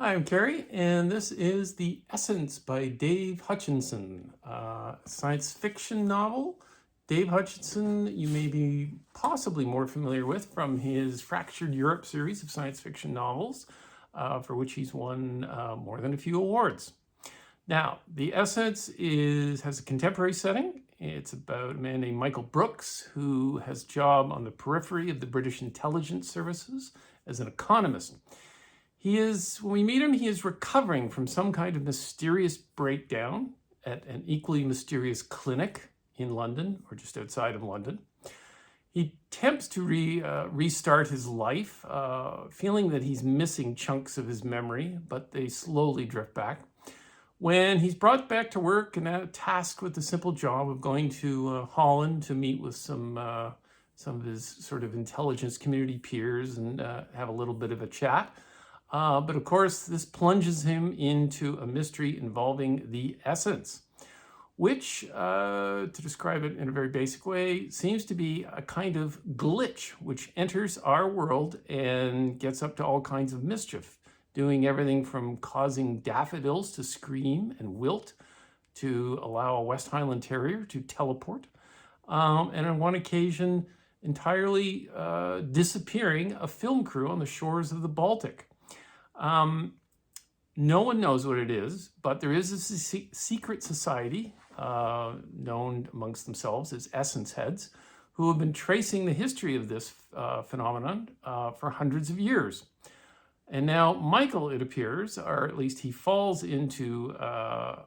Hi, I'm Carrie, and this is The Essence by Dave Hutchinson, science fiction novel. Dave Hutchinson, you may be possibly more familiar with from his Fractured Europe series of science fiction novels, for which he's won more than a few awards. Now, The Essence has a contemporary setting. It's about a man named Michael Brooks, who has a job on the periphery of the British intelligence services as an economist. When we meet him, he is recovering from some kind of mysterious breakdown at an equally mysterious clinic in London, or just outside of London. He attempts to restart his life, feeling that he's missing chunks of his memory, but they slowly drift back. When he's brought back to work and tasked with the simple job of going to Holland to meet with some of his sort of intelligence community peers and have a little bit of a chat. But of course, this plunges him into a mystery involving the essence, which, to describe it in a very basic way, seems to be a kind of glitch which enters our world and gets up to all kinds of mischief, doing everything from causing daffodils to scream and wilt, to allow a West Highland Terrier to teleport, and on one occasion, entirely disappearing a film crew on the shores of the Baltic. No one knows what it is, but there is a secret society known amongst themselves as essence heads, who have been tracing the history of this phenomenon for hundreds of years. And now Michael, it appears, or at least he falls into a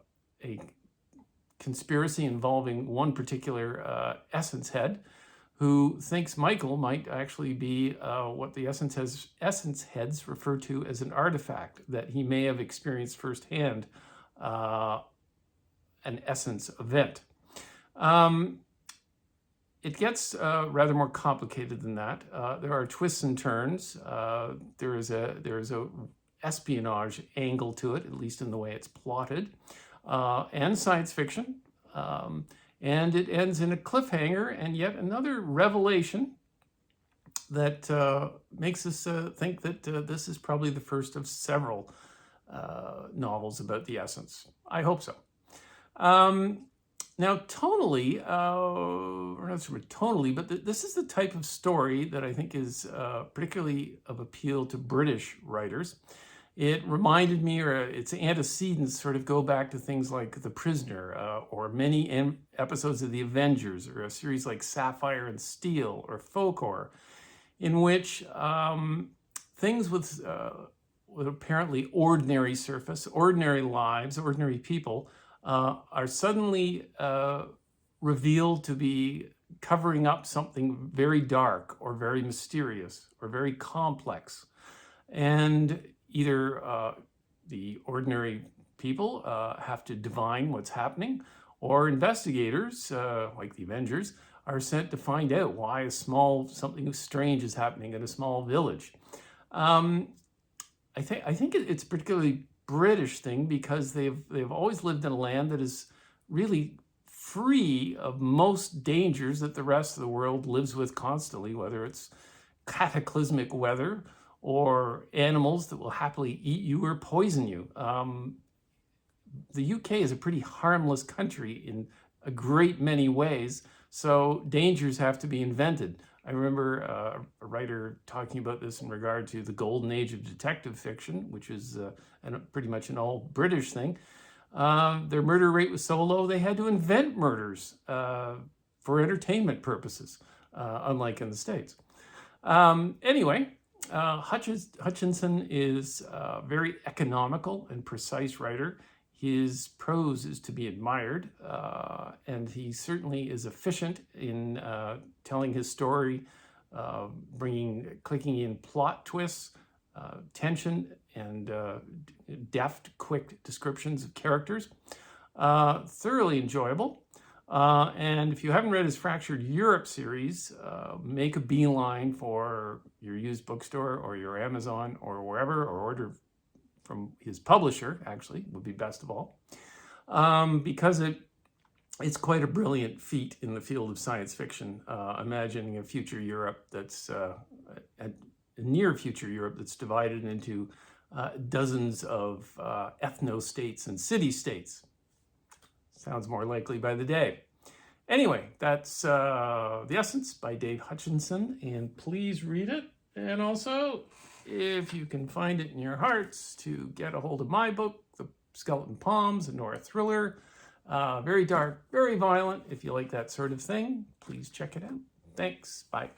conspiracy involving one particular essence head, who thinks Michael might actually be what the essence heads refer to as an artifact, that he may have experienced firsthand an essence event. It gets rather more complicated than that. There are twists and turns. There is a espionage angle to it, at least in the way it's plotted, and science fiction. And it ends in a cliffhanger and yet another revelation that makes us think that this is probably the first of several novels about the essence. I hope so. Now, tonally, or not sort of tonally, but this is the type of story that I think is particularly of appeal to British writers. It reminded me, or its antecedents sort of go back to things like The Prisoner, or many episodes of The Avengers, or a series like Sapphire and Steel, or Folk Horror, in which things with apparently ordinary surface, ordinary lives, ordinary people, are suddenly revealed to be covering up something very dark, or very mysterious, or very complex. And either the ordinary people have to divine what's happening, or investigators, like the Avengers, are sent to find out why something strange is happening in a small village. I think it's a particularly British thing because they've always lived in a land that is really free of most dangers that the rest of the world lives with constantly, whether it's cataclysmic weather or animals that will happily eat you or poison you. The UK is a pretty harmless country in a great many ways, so dangers have to be invented. I remember a writer talking about this in regard to the golden age of detective fiction, which is pretty much an all British thing. Their murder rate was so low they had to invent murders for entertainment purposes, unlike in the States. Anyway, Hutchinson is a very economical and precise writer. His prose is to be admired, and he certainly is efficient in telling his story, clicking in plot twists, tension, and deft, quick descriptions of characters. Thoroughly enjoyable. And if you haven't read his Fractured Europe series, make a beeline for your used bookstore or your Amazon or wherever, or order from his publisher, actually, would be best of all, because it's quite a brilliant feat in the field of science fiction, imagining a future Europe that's a near future Europe that's divided into dozens of ethno-states and city-states. Sounds more likely by the day. Anyway, that's The Essence by Dave Hutchinson, and please read it. And also, if you can find it in your hearts to get a hold of my book, The Skeleton Palms, a Nora thriller. Very dark, very violent. If you like that sort of thing, please check it out. Thanks. Bye.